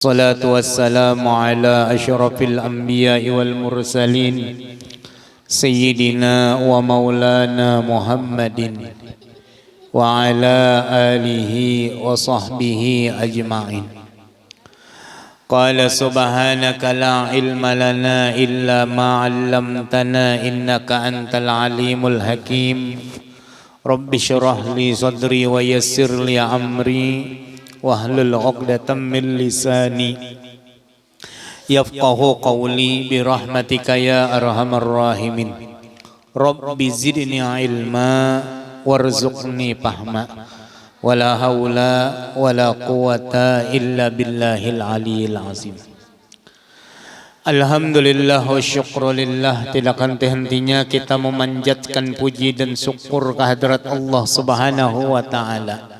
الصلاة والسلام على أشرف الأنبياء والمرسلين سيدنا ومولانا محمد وعلى آله وصحبه أجمعين. قال سبحانك لا علم لنا إلا ما علمتنا إنك أنت العليم الحكيم. رب اشرح لي صدري ويسر لي أمري wahlul 'uqdatam min lisani yafqahu qawli birahmatika ya arhamar rahimin. Rabbi zidni ilma warzuqni fahma wala haula wala quwata illa billahil aliyil azim. Alhamdulillah wa syukrulillah, tidak henti-hentinya kita memanjatkan puji dan syukur kehadrat Allah Subhanahu wa ta'ala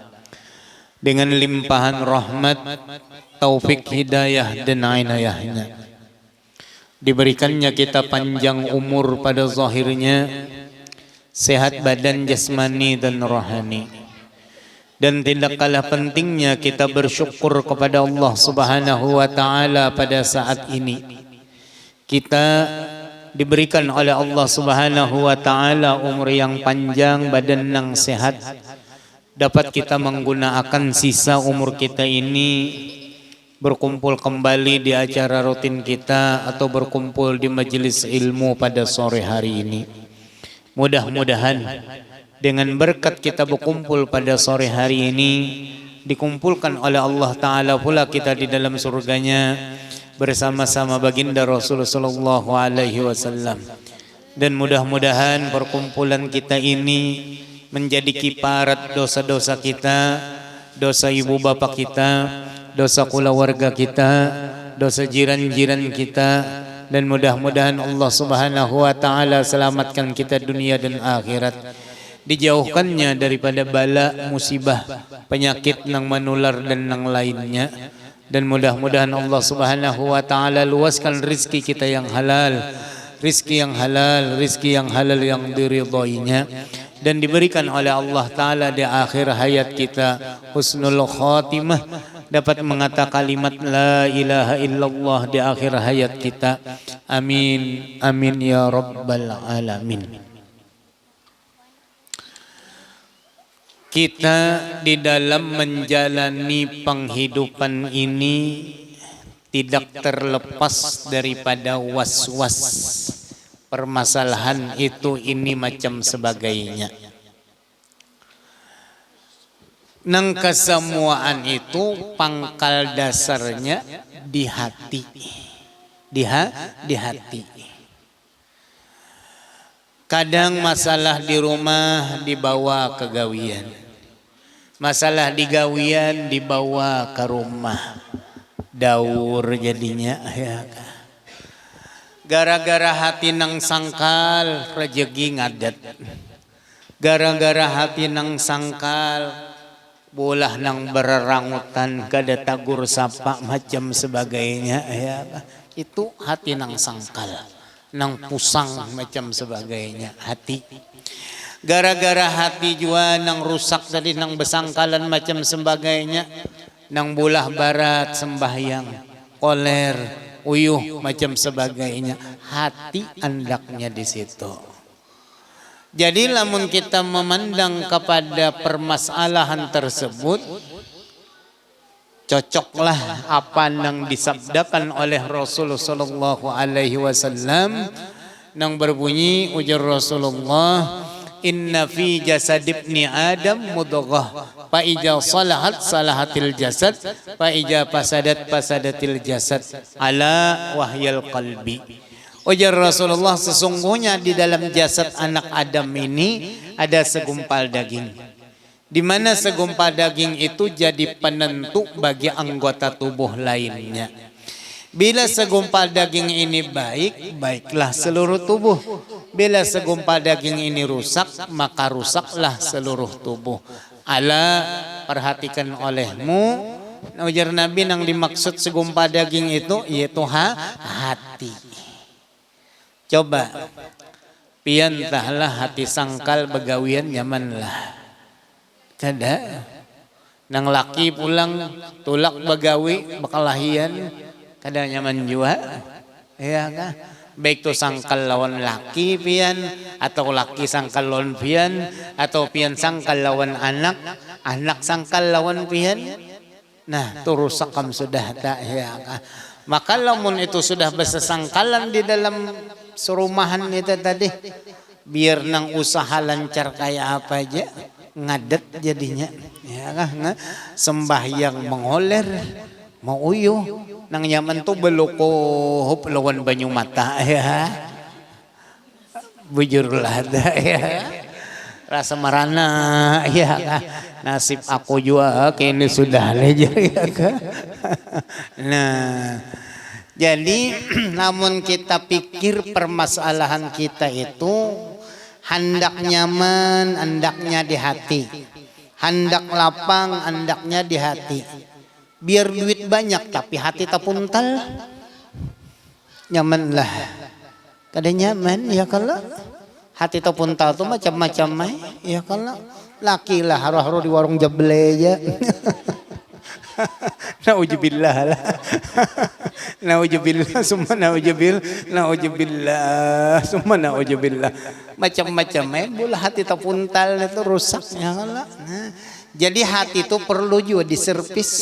dengan limpahan rahmat, taufik, hidayah dan inayahnya. Diberikannya kita panjang umur pada zahirnya, sehat badan jasmani dan rohani. Dan tidak kalah pentingnya kita bersyukur kepada Allah Subhanahu wa ta'ala pada saat ini. Kita diberikan oleh Allah Subhanahu wa ta'ala umur yang panjang, badan yang sehat, dapat kita menggunakan sisa umur kita ini berkumpul kembali di acara rutin kita atau berkumpul di majelis ilmu pada sore hari ini. Mudah-mudahan dengan berkat kita berkumpul pada sore hari ini, dikumpulkan oleh Allah Ta'ala pula kita di dalam surganya bersama-sama baginda Rasulullah sallallahu alaihi wasallam. Dan mudah-mudahan perkumpulan kita ini menjadi kiparat dosa-dosa kita, dosa ibu bapak kita, dosa keluarga kita, dosa jiran-jiran kita, dan mudah-mudahan Allah Subhanahu wa ta'ala selamatkan kita dunia dan akhirat, dijauhkannya daripada bala, musibah, penyakit yang menular dan yang lainnya. Dan mudah-mudahan Allah Subhanahu wa ta'ala luaskan rizki kita yang halal, rizki yang halal, rizki yang halal yang diridhoinya, dan diberikan oleh Allah Ta'ala di akhir hayat kita husnul khatimah, dapat mengatakan kalimat la ilaha illallah di akhir hayat kita. Amin, amin ya rabbal alamin. Kita di dalam menjalani penghidupan ini tidak terlepas daripada was-was, permasalahan itu ini macam sebagainya. Nang kesemuaan itu pangkal dasarnya di hati. Di hati. Kadang masalah di rumah dibawa ke gawian. Masalah di gawian dibawa ke rumah. Daur jadinya ya. Gara-gara hati nang sangkal rejeki ngadat. Gara-gara hati nang sangkal bolah nang bererangutan kada tagur sapa macam sebagainya ya. Itu hati nang sangkal, nang pusang macam sebagainya hati. Gara-gara hati jua nang rusak tadi nang besangkalan macam sebagainya, nang bolah barat sembahyang, koler, uyuh macam sebagainya, hati andaknya di situ. Jadi lamun kita memandang kepada permasalahan tersebut, cocoklah apa yang disabdakan oleh Rasulullah sallallahu alaihi wasallam yang berbunyi ujar Rasulullah, inna fi jasad ibni adam mudghah fa ija salahat salahatil jasad fa ija fasadat fasadatil jasad ala wahyal qalbi. Ujar Rasulullah, sesungguhnya di dalam jasad anak Adam ini ada segumpal daging, di mana segumpal daging itu jadi penentu bagi anggota tubuh lainnya. Bila segumpal daging ini baik, baiklah seluruh tubuh. Bila segumpal daging ini rusak, maka rusaklah seluruh tubuh. Ala, perhatikan olehmu, ujar Nabi, yang dimaksud segumpal daging itu yaitu hati. Coba piantahlah hati sangkal begawian nyamanlah. Kada Nang laki pulang tulak bagawi bakalahian kada nyaman jua. Ya kah? Baik tu sangkal lawan laki pian atau laki sangkal lawan pian atau pian sangkal lawan anak, anak sangkal lawan pian. Nah, tu rusakam sudah tak ya kah? Maka lamun itu sudah bersesangkalan di dalam serumahan itu tadi, biar nang usaha lancar kayak apa aja ngadet jadinya ya kan, sembahyang mengholer mau uyuh nang nyaman tuh belukup lawan banyu mata ya bujurlah dah ya rasa marana ya kan, nasib aku juga kini sudah aja ya kan. Nah jadi namun kita pikir permasalahan kita itu hendak nyaman, hendaknya di hati. Hendak lapang, hendaknya di hati. Biar duit banyak tapi hati tak puntal. Nyaman lah. Kada nyaman ya kalau hati tak puntal tuh macam-macam ya kalau laki lah haru-haru di warung jable aja. Nauzubillah lah. Nauzubillah summa nauzubillah summa nauzubillah. Macam-macam bola hati terpuntal itu rusak ya Allah. Nah, jadi hati itu perlu juga diservis.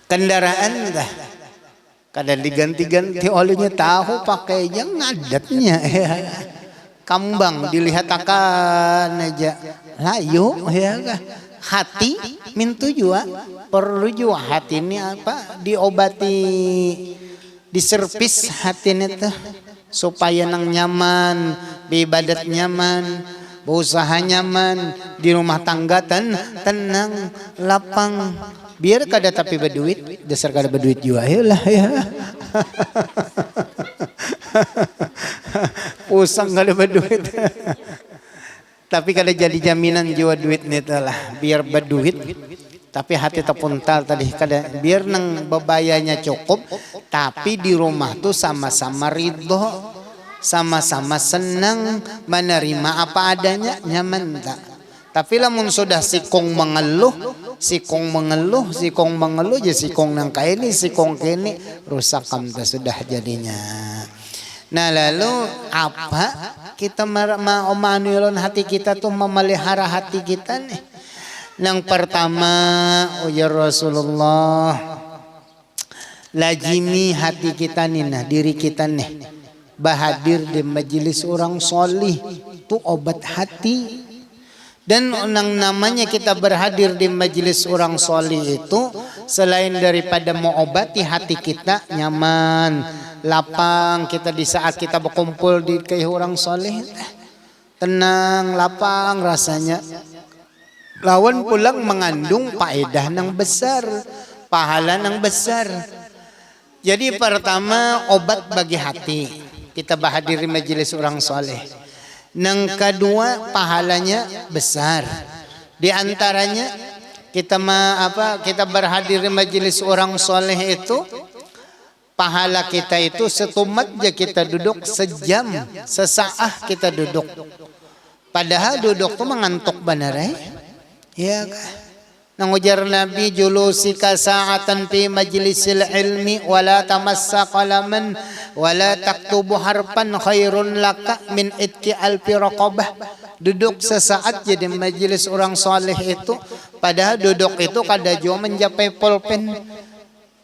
Kendaraan dah. Kadang diganti-ganti olinya tahu pakainya ngadatnya ya. Kambang dilihat akan aja layu ya kan. Hati mintu juga perlu juga hati ini apa diobati diservis hati ini tuh supaya nang nyaman beribadat nyaman berusaha nyaman di rumah tangga tenang lapang biar kada tapi berduit dasar kada berduit juga ayolah ya usang kada berduit. Tapi kada jadi jaminan jiwa duit nih lah biar berduit tapi hati terpuntal tadi kada biar nang bebayanya cukup tapi di rumah tuh sama-sama ridho sama-sama senang menerima apa adanya nyaman tak. Tapi lamun sudah sikong mengeluh jadi sikong nang kaini sikong kini rusak kamta sudah jadinya. Nah lalu apa kita mau manualon hati kita tuh memelihara hati kita nih. Yang pertama ya Rasulullah lajimi hati kita nih nah diri kita nih bahadir di majelis orang solih tuh obat hati. Dan yang namanya kita berhadir di majelis orang solih itu selain daripada mengobati hati kita nyaman lapang kita di saat kita berkumpul di kayak orang soleh tenang lapang rasanya lawan pulang mengandung faedah nang besar pahala nang besar. Jadi pertama obat bagi hati kita berhadir di majelis orang soleh. Nang kedua pahalanya besar di antaranya kita kita berhadir di majelis orang soleh itu pahala kita itu setumat aja kita duduk sejam sesaat kita duduk padahal duduk tuh mengantuk benar ya nang ujar Nabi julusika sa'atan fi majlisil ilmi wala tamassa qalaman wala taktubu harpan khairun laka min itki alfi raqabah. Duduk sesaat jadi majelis orang soleh itu padahal duduk itu kada jauh mencapai pulpen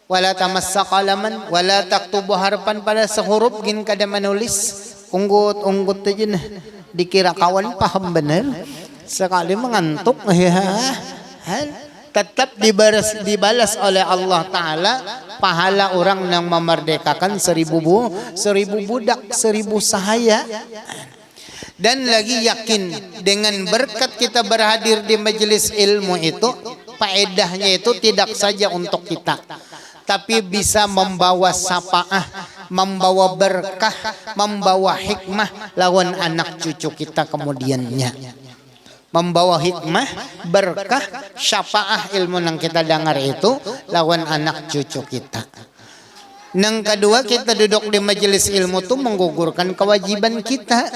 wala tamassa qalaman wala taktubu harpan pada sehuruf gin kada menulis unggut aja nah dikira kawan paham benar sekali mengantuk ya tetap dibalas oleh Allah Ta'ala pahala orang yang memerdekakan 1000 budak 1000 sahaya. Dan lagi yakin dengan berkat kita berhadir di majelis ilmu itu faedahnya itu tidak saja untuk kita tapi bisa membawa syafaah, membawa berkah, membawa hikmah lawan anak cucu kita kemudiannya. Membawa hikmah, berkah, syafaah ilmu yang kita dengar itu lawan anak cucu kita. Yang kedua kita duduk di majelis ilmu itu menggugurkan kewajiban kita.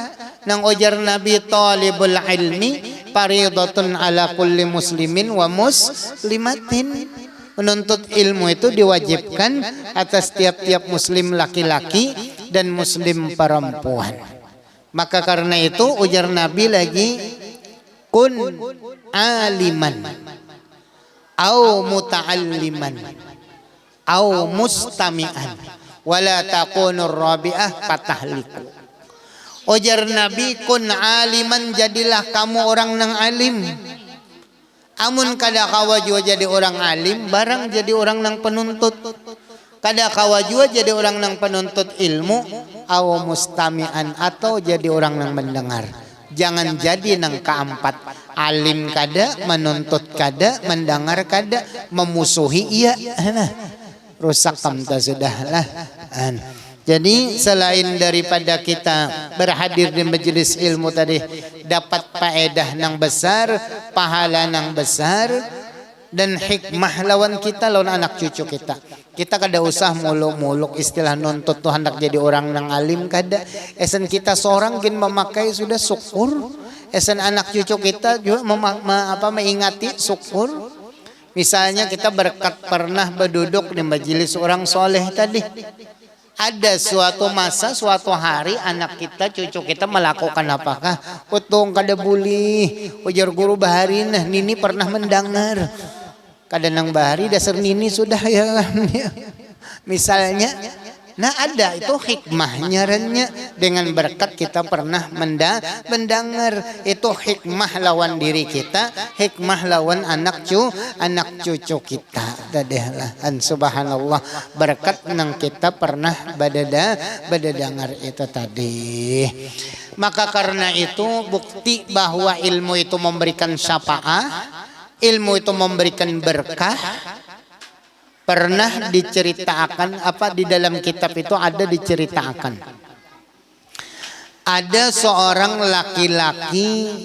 Nang ujar Nabi talibul ilmi fariidatun ala kulli muslimin wa muslimatin. Menuntut ilmu itu diwajibkan atas tiap-tiap muslim laki-laki dan muslim perempuan. Maka karena itu ujar Nabi lagi, kun aliman au muta'alliman au mustami'an wala takunur rabi'ah fatahliku. Ujar Nabi, kun aliman, jadilah kamu orang nang alim. Amun kada kawa jua jadi orang alim, barang jadi orang nang penuntut. Kada kawa jua jadi orang nang penuntut ilmu, aw mustami'an, atau jadi orang nang mendengar. Jangan jadi nang keempat, alim kada, menuntut kada, mendengar kada, memusuhi iya. Rusak kamta sudahlah. Jadi selain daripada kita berhadir di majelis ilmu tadi dapat faedah nang besar, pahala nang besar, dan hikmah lawan kita, lawan anak cucu kita. Kita kada usah muluk-muluk istilah nuntut tuh hendak jadi orang nang alim kada. Esen kita seorang gin memakai sudah syukur. Esen anak cucu kita juga mengingati syukur. Misalnya kita berkat pernah berduduk di majelis orang soleh tadi. Ada suatu masa, suatu hari anak kita, cucu kita melakukan apakah? Utong kada boleh. Ujar guru bahari, nah Nini pernah mendengar. Kada nang bahari dasar Nini sudah ya. Misalnya, nah ada itu hikmahnya dengan berkat kita pernah mendengar. Itu hikmah lawan diri kita, hikmah lawan anak cucu kita. Dadahlah, subhanallah, berkat nang kita pernah badadangar itu tadi. Maka karena itu bukti bahwa ilmu itu memberikan syafaat, ilmu itu memberikan berkah. Pernah diceritakan di dalam kitab itu ada diceritakan. Ada seorang laki-laki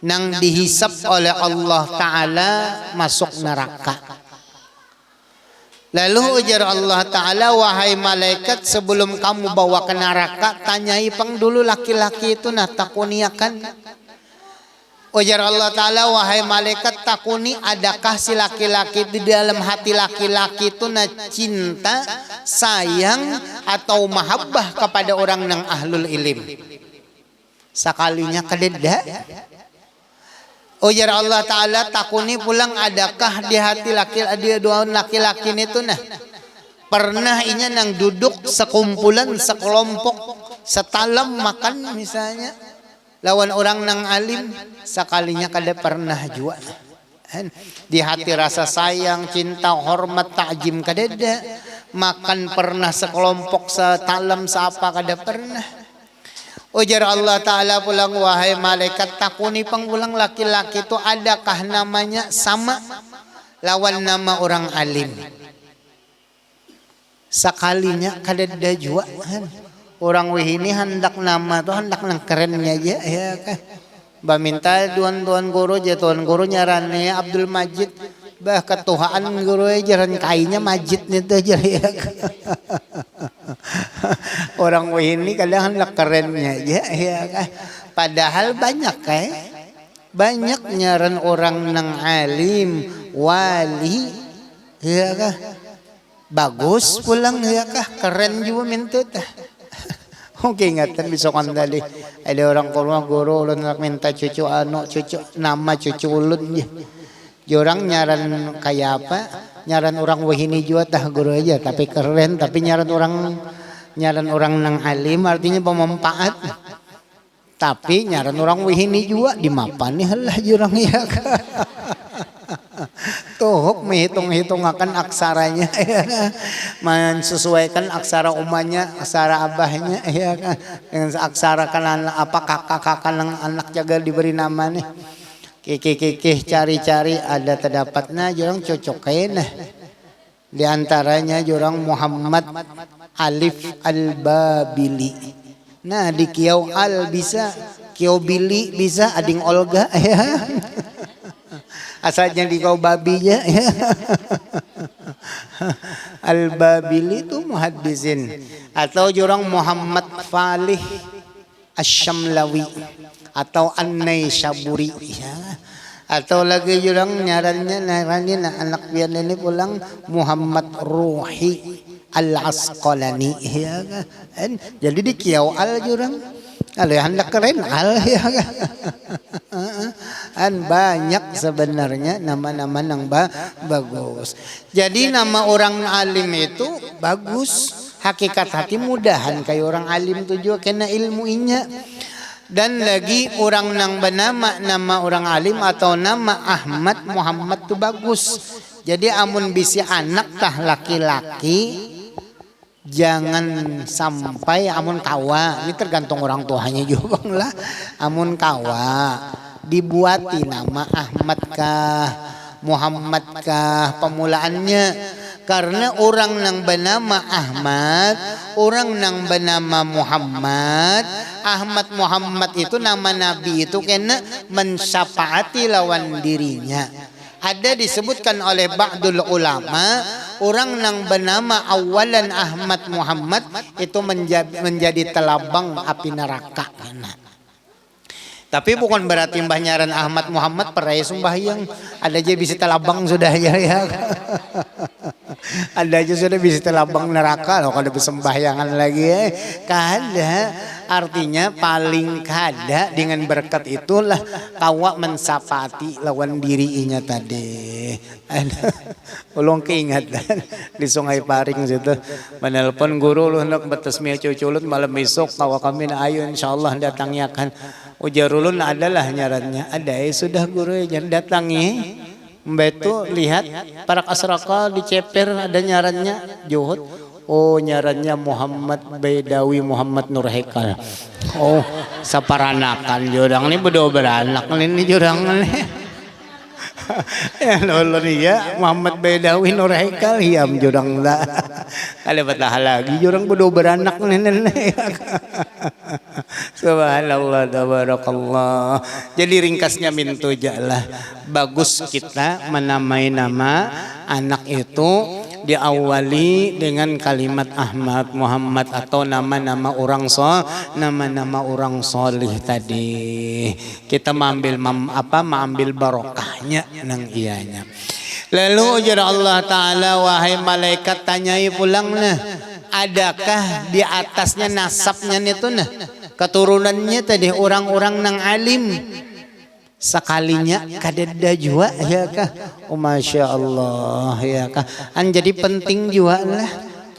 nang dihisap oleh Allah Ta'ala masuk neraka. Lalu ujar Allah Ta'ala, wahai malaikat, sebelum kamu bawa ke neraka, tanyai pang dulu laki-laki itu, nah takuniakan. Ujar Allah Ta'ala, wahai malaikat, takuni, adakah si laki-laki di dalam hati laki-laki itu na cinta, sayang, atau mahabbah kepada orang nang ahlul ilim? Sekalinya kadeda. Ujar Allah Ta'ala, takuni pulang, adakah di hati laki-laki itu nah pernah inya nang duduk sekumpulan, sekelompok, setalam makan misalnya lawan orang nang alim, sekalinya kada pernah jua. Di hati rasa sayang, cinta, hormat, takjim kadeda. Makan pernah sekelompok, setalam, seapa kada pernah. Ujar Allah Ta'ala pulang, wahai malaikat, takuni panggulang laki-laki itu adakah namanya sama lawan nama orang alim? Sekalinya kadeda jua. Orang wihini hendak nama tuh hendak nang kerennya aja ya kan. Baminta tuan guru aja, tuan guru nyarannya Abdul Majid, bah ketuhaan guru aja jaran kainya Majid nih tuh aja ya kan. Orang wihini kadang hendak kerennya aja ya kan. Padahal banyak banyak nyaran orang nang alim, wali ya kan. Bagus pulang ya kan, keren juga minta tah. Oke, ingatan besokan tadi ada orang guru ulun nak minta cucu nama cucu ulun je. Jorang nyaran kayak apa? Nyaran orang wahini juga tah guru aja, tapi keren, tapi nyaran orang nang alim artinya bermanfaat. Tapi nyaran orang wahini juga dimapani lah jorang ya. Tuh menghitung akan aksaranya ya. Mensesuaikan aksara umanya, aksara abahnya ya kan. Dengan aksara kan apa kakak anak jaga diberi nama nih. Kikih cari-cari ada terdapatnya jorang cocok kayaknya. Di antaranya jorang Muhammad Alif Al-Babili. Nah di Kiau Al bisa, Kiau Bili bisa, ading Olga ya. Asalnya di kau babinya ya. Al-Babili itu muhaddisin. Atau jurang Muhammad Falih. Asy-Syamlawi atau An-Naisaburi ya. Atau lagi jurang naranin anak pian ini pulang Muhammad Ruhi Al-Asqalani ya kan. Jadi di kiau al jurang kalau hendak keren al ya kan. Banyak sebenarnya nama-nama yang bagus. Jadi nama orang alim itu bagus. Hakikat hati mudahan kayak orang alim tu juga kena ilmuinya. Dan lagi orang nang bernama nama orang alim atau nama Ahmad Muhammad tu bagus. Jadi amun bisi anak tah laki-laki jangan sampai amun kawa, ini tergantung orang tuanya juga lah. Amun kawa dibuati nama Ahmad kah Muhammad kah pemulaannya. Karena orang nang bernama Ahmad, orang nang bernama Muhammad, Ahmad Muhammad itu nama Nabi itu kena mensyafaati lawan dirinya. Ada disebutkan oleh ba'dul ulama, orang nang bernama awalan Ahmad Muhammad itu menjadi telabang api neraka. Tapi bukan berarti mbah nyaran Ahmad Muhammad perai sembahyang. Ada aja bisa telabang sudah ya. Ada aja sudah bisa telabang neraka loh kalau bersembahyangan lagi ya. Kada. Artinya paling kada dengan berkat itulah kawa mensapati lawan dirinya tadi. Ulung keingetan di Sungai Paring situ. Menelpon guru lu hendak bertasmiyah cuculut malam besok kawa kami na ayo insyaallah datangnya kan. Ujarulun adalah nyarannya ada sudah guru jangan datangi mbak itu lihat para asraka diceper ada nyarannya juhud oh nyarannya Muhammad Baidawi Muhammad Nur Haikal oh saparanakan jurang ini bedo beranak ini jurang ini ya lolo ya Muhammad Baidawi Nur Haikal hiam jurang lah ada betah lagi jurang bedo beranak ini subhanallah tabarakallah. Jadi ringkasnya mintu jalah bagus kita menamai nama anak itu diawali dengan kalimat Ahmad Muhammad atau nama-nama orang nama-nama orang solih tadi. Kita mengambil barokahnya nang ianya. Lalu ujar Allah Ta'ala wahai malaikat tanyai pulang nah adakah di atasnya nasabnya itu nah keturunannya tadi orang-orang nang alim sekalinya kadeda jua ya kah oh masya Allah ya kah jadi penting jua lah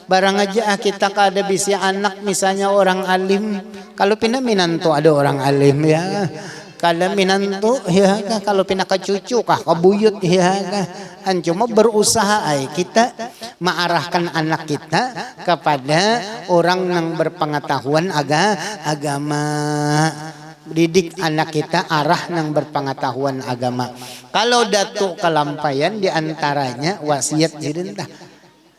barang aja kita kada bisa anak misalnya orang alim kalau pindah minanto ada orang alim ya kada minanto ya kah kalau pindah ke cucu kah ke buyut ya kah cuma berusaha kita mengarahkan anak kita kepada orang yang berpengetahuan agama. Didik anak kita arah yang berpengetahuan agama. Kalau datuk kelampayan diantaranya wasiat jidin tah.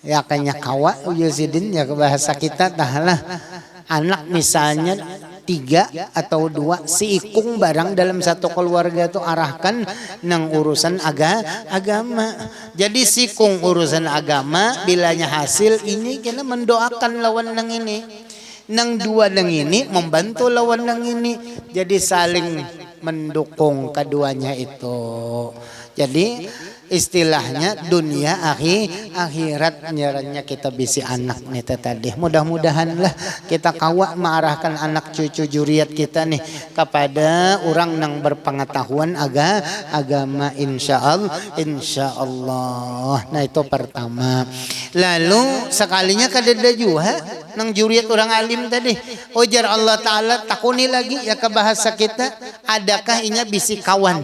Ya kanya kawa uyuzidin ya ke bahasa kita tahlah anak misalnya 3 atau 2 si ikung barang dalam satu keluarga itu arahkan nang urusan agama. Jadi si ikung urusan agama bilanya hasil ini kena mendoakan lawan nang ini. Nang 2 nang ini membantu lawan nang ini. Jadi saling mendukung keduanya itu. Jadi istilahnya dunia akhirat nyarannya kita bisi anak nih tadi. Mudah-mudahan lah kita kawa mengarahkan anak cucu juriat kita nih kepada orang yang berpengetahuan agama insyaallah. Nah itu pertama. Lalu sekalinya kadeda juga nang juriat orang alim tadi. Ujar Allah Ta'ala takuni lagi ya ke bahasa kita adakah inya bisi kawan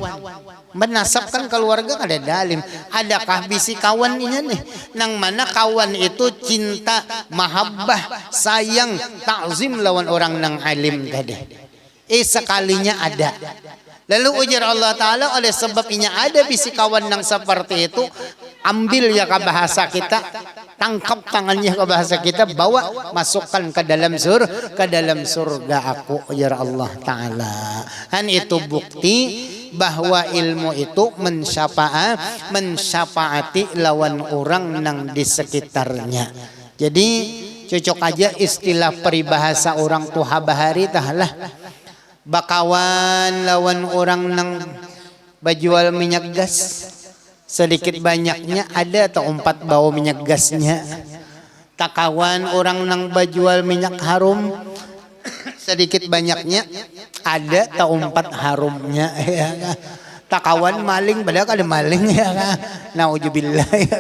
menasabkan keluarga kada dalim adakah bisi kawan ini nih nang mana kawan itu cinta mahabbah sayang takzim lawan orang nang alim tadi sekalinya ada lalu ujar Allah Ta'ala oleh sebab inya ada bisi kawan nang seperti itu ambil ya ke bahasa kita tangkap tangannya ke bahasa kita bawa masukkan ke dalam surga aku ujar Allah Ta'ala kan itu bukti bahwa ilmu itu mensyafaati lawan orang nang di sekitarnya. Jadi cocok aja istilah peribahasa orang tua bahari tahlah Bakawan lawan orang nang bajual minyak gas, sedikit banyaknya ada atau 4 bau minyak gasnya. Takawan orang nang bajual minyak harum, sedikit banyaknya ada atau 4 harumnya. Ya. Takawan maling padahal ada maling ya. Nauzubillah ya.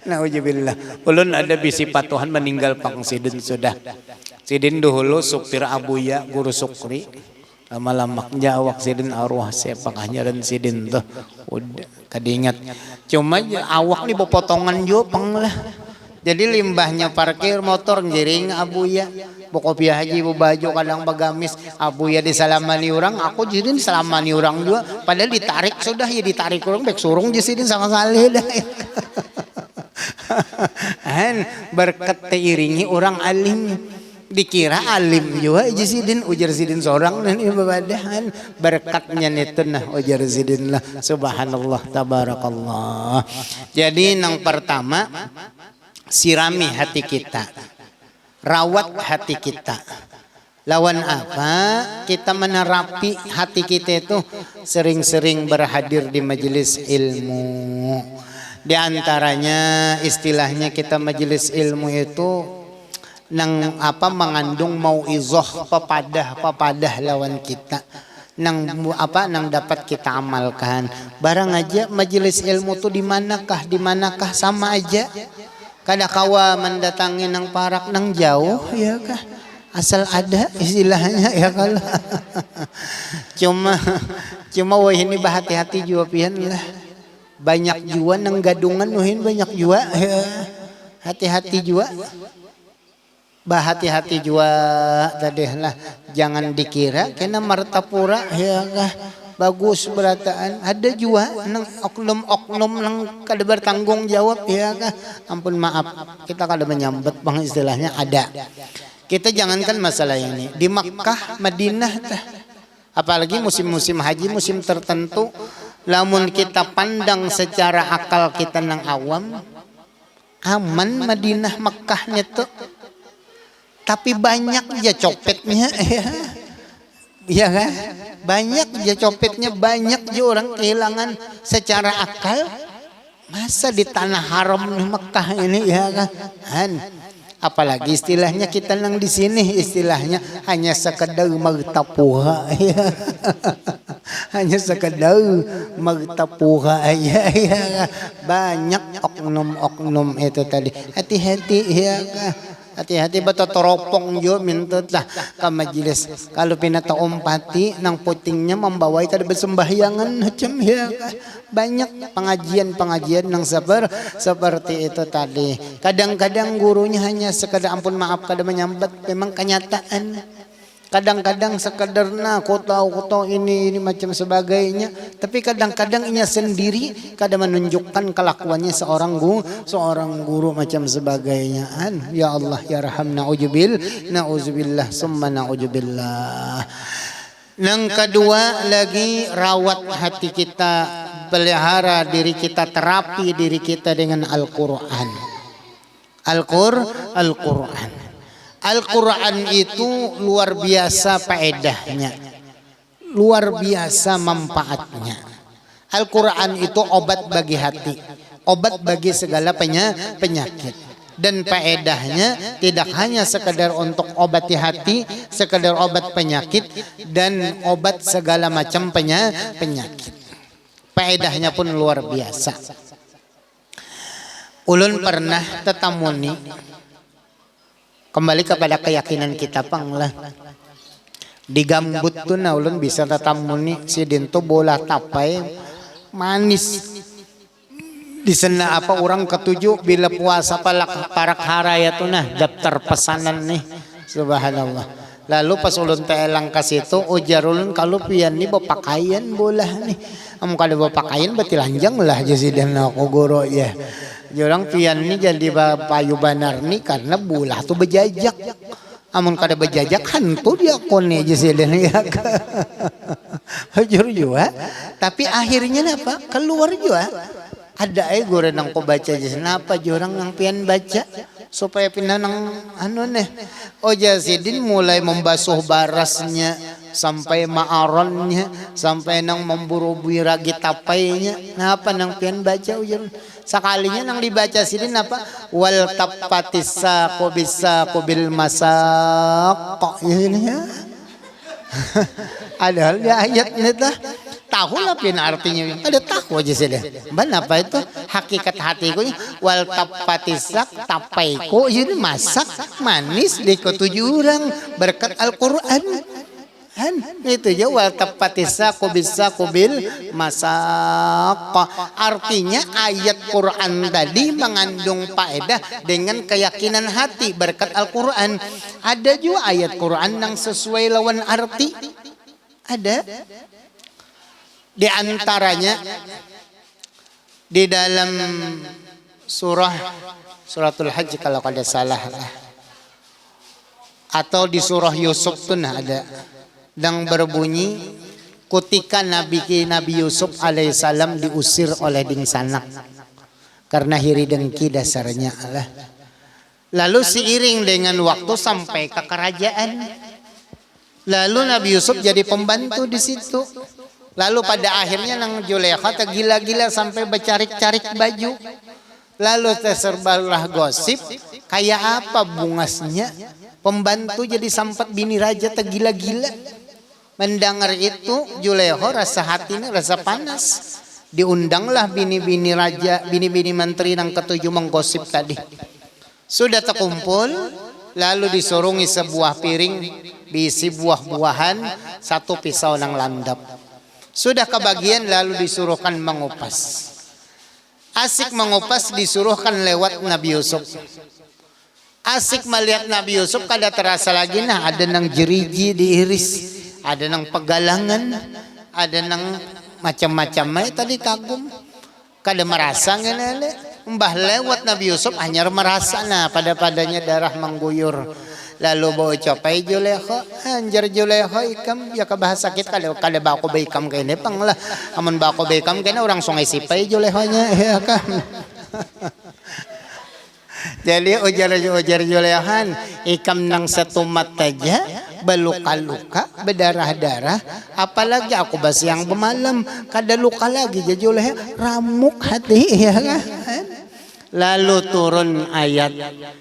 Nauzubillah. Ulun ada bisi patuhan meninggal pang sidin sudah. Sidin dahulu supir Abuya guru Sukri. Lama-lamaknya awak sidin arwah sepakahnya dan sidin tuh udah kadingat. Cuma awak nih potongan jo pang lah. Jadi limbahnya parkir motor ngiring Abuya. Bokopiah haji baju kadang bagamis Abuya disalamani orang, aku jadi disalamani orang juga. Padahal ditarik sudah ya ditarik orang bek surung di sini sama kali dah. Berkat teiringi orang alim. Dikira alim juga sidin ujar sidin seorang dan ibadahan berkatnya itu nah ujar sidin lah subhanallah tabarakallah. Jadi yang pertama sirami hati kita, rawat hati kita. Lawan apa? Kita menerapi hati kita itu sering-sering berhadir di majelis ilmu. Di antaranya istilahnya kita majelis ilmu itu nang apa mengandung mauizah pepadah lawan kita nang apa nang dapat kita amalkan. Barang aja majelis ilmu tuh di manakah sama aja. Kada kawa mendatangi nang parak nang jauh ya kah asal ada istilahnya ya kalau cuma wah ini bahati-hati jua pian lah banyak jua nang gadungan nuhin banyak jua ya. Hati-hati jua bahati-hati jua tadi lah jangan dikira kena martapura ya kah bagus berataan ada jua nang oknum nang kada bertanggung jawab ya kah ampun maaf kita kada menyambet bang istilahnya ada. Kita jangankan masalah ini di Makkah Madinah tah apalagi musim-musim haji musim tertentu lamun kita pandang secara akal kita nang awam aman Madinah Makkahnya tuh tapi banyak aja copetnya ya. Iya kan? Banyak aja copetnya, banyak aja orang kehilangan secara akal. Masa di tanah haram Mekah ini ya kan? Apalagi istilahnya kita nang di sini istilahnya hanya sekedar magtapuha ya. Hanya sekedar magtapuha ya, ya. Banyak oknum-oknum itu tadi. Hati-hati ya kan? Hati-hati betul teropong jo mintut lah ke majelis. Kalau pinata umpati nang putingnya membawai tadi bersembahyangan macam ya banyak pengajian nang seperti itu tadi. Kadang-kadang gurunya hanya sekedar ampun maaf kada menyambat memang kenyataan. Kadang-kadang sekedar nah kau tahu ini macam sebagainya. Tapi kadang-kadang inya sendiri kadang menunjukkan kelakuannya seorang guru macam sebagainya. Ya Allah ya raham na'udzubillah summa na'udzubillah. Yang kedua lagi rawat hati kita, pelihara diri kita, terapi diri kita dengan Al-Quran. Al-Quran. Al-Quran itu luar biasa faedahnya, luar biasa manfaatnya. Al-Quran itu obat bagi hati, obat bagi segala penyakit. Dan faedahnya tidak hanya sekedar untuk obati hati, sekedar obat penyakit dan obat segala macam penyakit. Faedahnya pun luar biasa. Ulun pernah tetamuni. Kembali kepada keyakinan kita pang lah. Di gambut tuh nah ulun bisa tatamuni si dinto bola tapai manis. Di sana apa orang ketujuh bila puasa parak haraya tuh nah daftar pesanan nih. Subhanallah. Lalu pas ulun teelang kasih itu ujar ulun kalau pian nih bawa pakaian bola nih. Kalau bawa pakaian berarti lanjang lah jadi dan aku goro ya. Orang pian ini jadi payu banar nih karena bola tuh bejajak. Amun kada bejajak hantu dia kone aja sih dan ya. Hujur juga. Tapi akhirnya apa? Keluar juga. Ada gore nang ko baca aja. Kenapa jorang nang pian baca supaya pindah nang anu nih. Oh Jasidin mulai membasuh barasnya sampai maaronnya, sampai nang memburu ragi tapainya. Napa nang pian baca ujar. Sekalinya nang dibaca sini napa? Wal tapatis saqu bisaqu bil masaq. Ini ya. Ada ayatnya tah. Tahu lah pin artinya. Ada tahu aja sudah. Ban apa itu? Hakikat hatiku wal tapatisak tapaiku ini masak manis di ketujuh orang berkat Al-Qur'an. Kan itu ya wal tapatisak bisa kubil masak. Artinya ayat Quran tadi mengandung faedah dengan keyakinan hati berkat Al-Qur'an. Ada juga ayat Quran yang sesuai lawan arti. Ada. Di antaranya di dalam suratul Hajj kalau ada salah lah. Atau di surah Yusuf tuh ada yang berbunyi ketika Nabi Yusuf alaihissalam diusir oleh ding sanak karena hiri dengki dasarnya Allah. Lalu seiring dengan waktu sampai ke kerajaan. Lalu Nabi Yusuf jadi pembantu di situ. Lalu pada akhirnya nang Zulaikha tergila-gila sampai bercarik-carik baju. Lalu terserbalah gosip kayak apa bungasnya pembantu jadi sampat bini raja tergila-gila. Mendengar itu Zulaikha rasa hatinya rasa panas. Diundanglah bini-bini raja, bini-bini menteri nang ketujuh menggosip tadi. Sudah terkumpul lalu disurungi sebuah piring diisi buah-buahan, satu pisau nang landap. Sudah kebagian lalu disuruhkan mengupas. Asik mengupas disuruhkan lewat Nabi Yusuf. Asik melihat Nabi Yusuf kada terasa lagi nah ada nang jeriji diiris, ada nang pegalangan, ada nang macam-macam tadi kagum. Kada merasa ngene mbah lewat Nabi Yusuf hanya merasa nah pada-padanya darah mengguyur. Lalu bawa capai Zulaikha, anjar Zulaikha ikam ya ke bahasa kita kada bako baikam kene pang lah. Amun bako baikam kene orang Sungai Sipai Zulaikhanya ya kan. Jadi ujar Zulaikhan ikam nang setumat aja beluka-luka berdarah-darah apalagi aku bas yang bemalam kada luka lagi jadi Zulaikha ramuk hati ya kan. Lalu turun ayat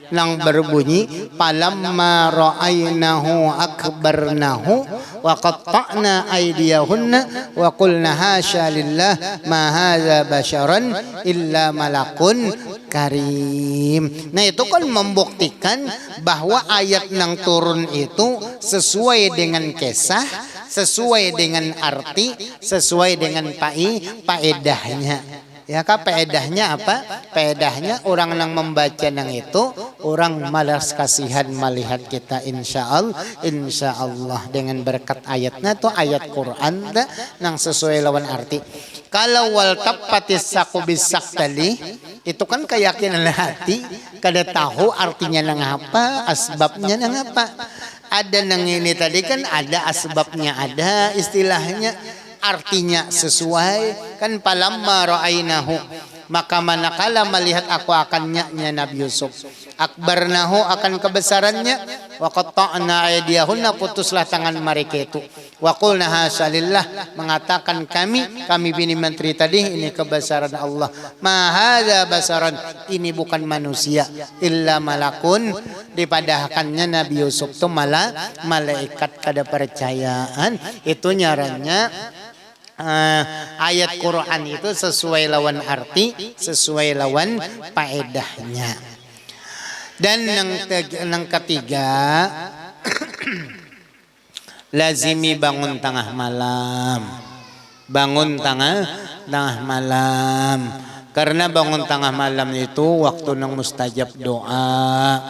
yang berbunyi falamma ra'ainahu akbarnahu wa qatta'na aydiyahunna wa qulna hasya lillah ma hadza basyaran illa malakun karim. Nah itu kan membuktikan bahwa ayat yang turun itu sesuai dengan kisah, sesuai dengan arti, sesuai dengan faedahnya. Ya kak faedahnya apa? Faedahnya orang yang membaca yang itu orang malas kasihan melihat kita insya Allah dengan berkat ayatnya tuh ayat Quran yang sesuai lawan arti. Kalau wal tapatis saku bisak tadi itu kan keyakinan hati kada tahu artinya nang apa, asbabnya nang apa. Ada nang ini tadi kan ada asbabnya ada istilahnya. Artinya sesuai kan palamma ra'ainahu maka manakala melihat aku akan nyaknya Nabi Yusuf akbarnahu akan kebesarannya wa qatta'na aydiyahunna putuslah tangan mereka itu wa qulna hasalillah mengatakan kami bini menteri tadi ini kebesaran Allah ma hadza basaran ini bukan manusia illa malakun dipadahkannya Nabi Yusuf itu malaikat kada percayaan itu nyaranya ayat Quran itu sesuai lawan arti, sesuai lawan faedahnya. Dan yang ketiga lazimi bangun tengah malam. Bangun tengah malam. Karena bangun tengah malam itu waktu nang mustajab doa.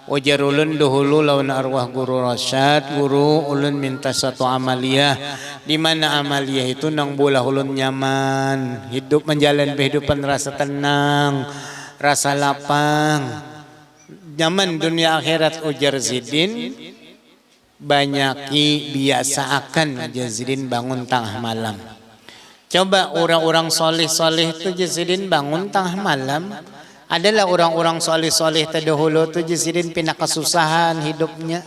Ujar ulun dahulu lawan arwah guru Rasyad, guru ulun minta satu amaliyah di mana amaliyah itu nang bola ulun nyaman, hidup menjalani kehidupan rasa tenang, rasa lapang, nyaman dunia akhirat. Ujar Zidin banyaki biasa akan Zidin bangun tengah malam. Coba orang-orang soleh-soleh itu Zidin bangun tengah malam. Adalah orang-orang soleh-soleh terdahulu tu Zidin pina kesusahan hidupnya.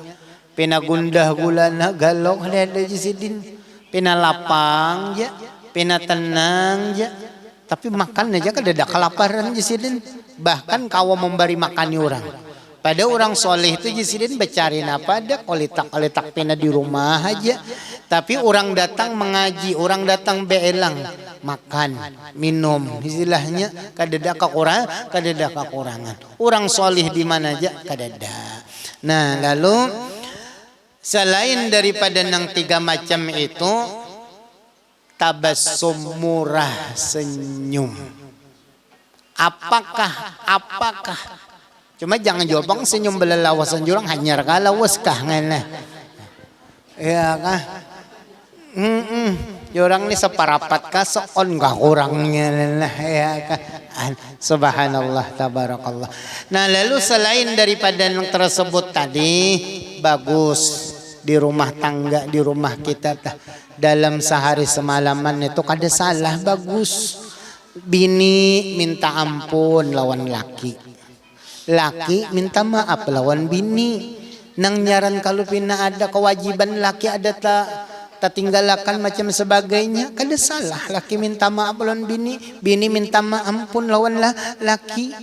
pinagundah gulana galok ada jisidin, pinalapang ja, pinatenang ja. Tapi makan aja kada kelaparan jisidin. Bahkan kawa memberi makan orang. Pada orang soleh itu jisidin becari apa ada olitak pina di rumah aja. Tapi orang datang mengaji, orang datang beelang, makan, minum, istilahnya kadada kekurangan. Orang soleh di mana aja kadada. Nah lalu selain daripada nang 3 macam itu, tabassum murah senyum. Apakah? Cuma jangan jawab senyum belelawasan jurang hanyar kalawas kah ngana. Ya kah? Jurang ni separapat kah seon kah kurangnya lah ya kah. Subhanallah tabarakallah. Nah lalu selain daripada yang tersebut tadi, bagus di rumah tangga, di rumah kita dalam sehari semalaman itu kada salah, bagus. Bini minta ampun lawan laki, laki minta maaf lawan bini. Nang nyaran kalau pina ada kewajiban laki ada tak tinggalkan macam sebagainya, kada salah. Laki minta maaf lawan bini, bini minta maaf ampun lawan laki.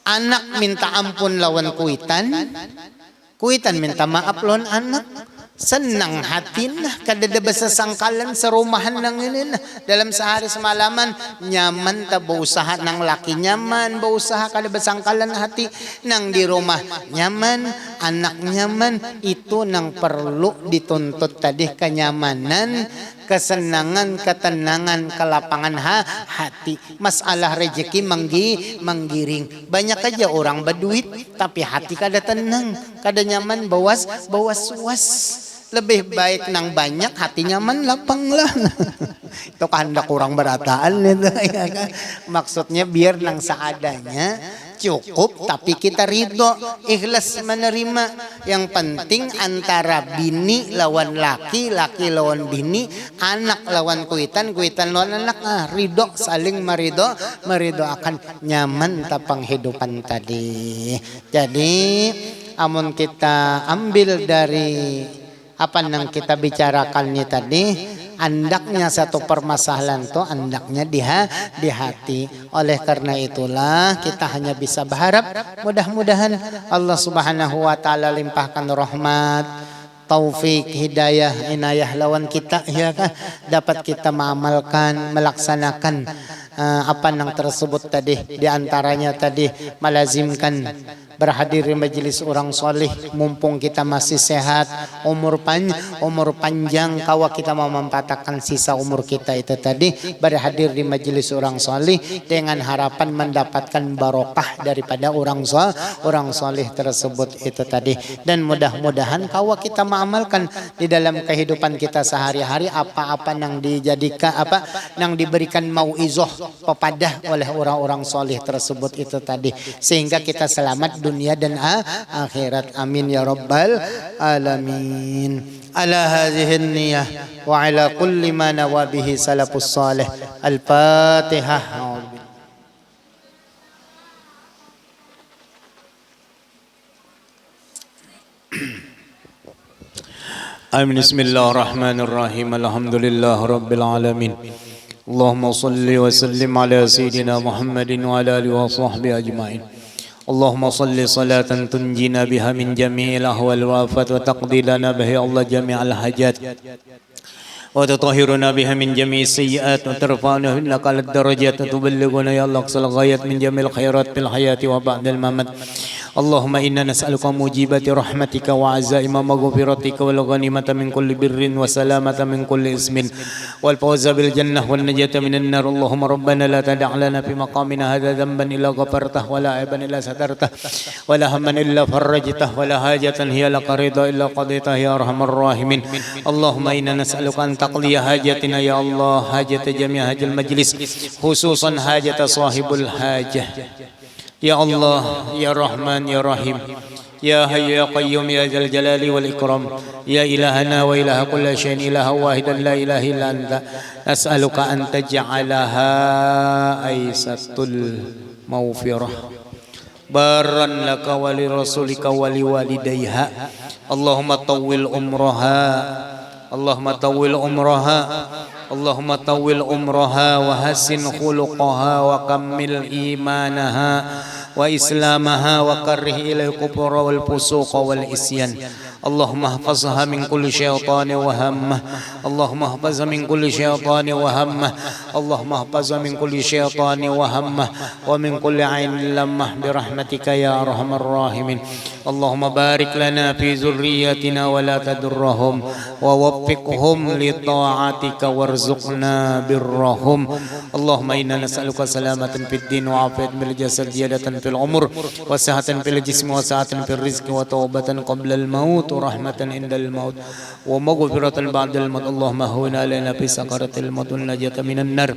Anak minta ampun lawan kuitan, kuitan minta maaf lawan anak. Senang hati nah, kadada besasangkalan serumahan nang ini nah. Dalam sehari semalaman nyaman tak berusaha nang laki nyaman, berusaha kada besangkalan hati nang di rumah nyaman, anak nyaman. Itu nang perlu dituntut tadi, kenyamanan, kesenangan, ketenangan, kelapangan hati. Masalah rezeki menggiring. Banyak aja orang berduit tapi hati kada tenang, kada nyaman, bawas was. Lebih baik nang banyak hati nyaman lapang lah. Itu kehendak kurang berataan itu ya kan. Maksudnya biar nang seadanya cukup tapi kita ridho, ikhlas menerima. Yang penting antara bini lawan laki, laki lawan bini, anak lawan kuitan, kuitan lawan anak, ridho, saling merido akan nyaman tapang hidupan tadi. Jadi amun kita ambil dari apa yang kita bicarakan ini tadi, andaknya satu permasalahan tuh andaknya di hati. Oleh karena itulah kita hanya bisa berharap mudah-mudahan Allah Subhanahu wa taala limpahkan rahmat, taufik, hidayah, inayah lawan kita ya kan, dapat kita mengamalkan, melaksanakan apa yang tersebut tadi. Di antaranya tadi melazimkan berhadir di majelis orang soleh mumpung kita masih sehat, umur panjang, kawa kita mau memanfaatkan sisa umur kita itu tadi, berhadir di majelis orang soleh dengan harapan mendapatkan barokah daripada orang soleh tersebut itu tadi. Dan mudah-mudahan kawa kita mengamalkan di dalam kehidupan kita sehari-hari apa-apa yang dijadikan, apa yang diberikan mauizah pepadah oleh orang-orang soleh tersebut itu tadi, sehingga kita selamat dunia dan akhirat. Amin ya rabbal alamin. Ala hadhihi niyah wa ala kulli ma nawabihi salafus salih. Al-Fatihah. Amin. Bismillahirrahmanirrahim. Alhamdulillah rabbil alamin. Allahumma salli wa sallim ala sayyidina Muhammadin wa ala alihi wa sahbihi ajma'in. اللهم صل صلاة تنجينا بها من جميع الأهوال والآفات وتقضي لنا بها الله جميع الحاجات وتطهرنا بها من جميع السيئات وترفعنا لك على الدرجات وتبلغنا يا الله أقصى الغايات من جميع الخيرات في الحياة وبعد الممات. اللهم إنا نسألك موجبات رحمتك وعزائم مغفرتك والغنيمة من كل بر وسلامة من كل اسم والفوز بالجنة والنجاة من النار. اللهم ربنا لا تدع لنا في مقامنا هذا ذنبا إلا غفرته ولا عيبا إلا سترته ولا هما إلا فرجته ولا حاجة هي لك رضا إلا قضيتها يا أرحم الراحمين. اللهم إنا نسألك أن تقضي حاجتنا يا الله، حاجة جميع هذا المجلس، خصوصا حاجة صاحب الحاجة يا الله يا رحمن يا رحيم يا حي يا قيوم يا ذا الجلال والإكرام يا إلهنا وإله كل شيء إله واحدا لا إله إلا أنت. أسألك أن تجعلها أيسة المغفرة barran laka wa li rasulika wa li walidayha. Allahumma tawwil umraha, Allahumma tawwil umraha, Allahumma tawwil umraha wa hasin khuluqaha wa kammil imanaha wa islamaha wa karrih ilal kufra wal fusuqa wal isyan. Allahumma hafazha min kulli syaitani wa hammah, Allahumma hafazha min kulli syaitani wa hammah, Allahumma hafazha min kulli syaitani wa hammah wa min kulli ainin lammah bi rahmatika ya arhamar rahimin. Allahumma barik lana fi zurriyyatina wa la tadurrahum wa waffiqhum li ta'atika warzuqna birrahum. Allahumma inna nas'aluka salamatan fid din wa afiyatan bil jasad, ziyadatan fil umur wa sihhatan fil jismi wa sa'atan fil rizqi wa tawbatan qabla al maut wa rahmatan indal maut wa maghfiratan ba'dal maut. Allahumma hawwin alaina fi sakaratil maut wal najata minan nar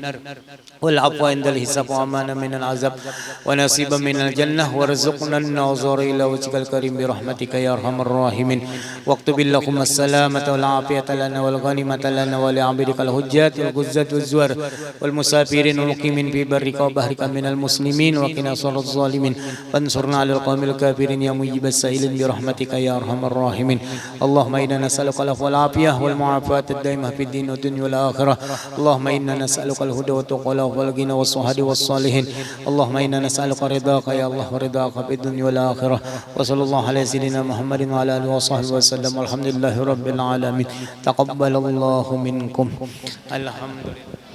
wal afwa indal hisab wa amana minal azab wa nasiban minal jannah warzuqna an-nazara ila wajhikal karim bi rahmatika ya arhamar rahimin. Waqtu billakum as-salamata wal afiyata lana wal ghanimata lana wa li 'abidikal hujjat wal guzzat waz zuwar wal musafirin wal muqimin fi barrika wa bahrika minal muslimin wa qina sharraz zalimin wansurna 'alal qawmil kafirin ya muyyibas sa'ilin bi rahmatika ya arhamar rahimin. Allahumma inna nas'aluka al-'afwa wal 'afiyah wal mu'afata ad-daimah fid din wad dunya wal akhirah. Allahumma inna nas'aluka al-huda wa taqwa wal ghina was suhadi was salihin. Allahumma inna nas'aluka ridhaka ya Allah wa ridhaka fid dunya wal akhirah. Wa sallallahu ala sayyidina Muhammadin wa ala alihi wa sahbihi wa sallam. Alhamdulillahi rabbil alamin. Taqabbalallahu minkum. Alhamdulillah.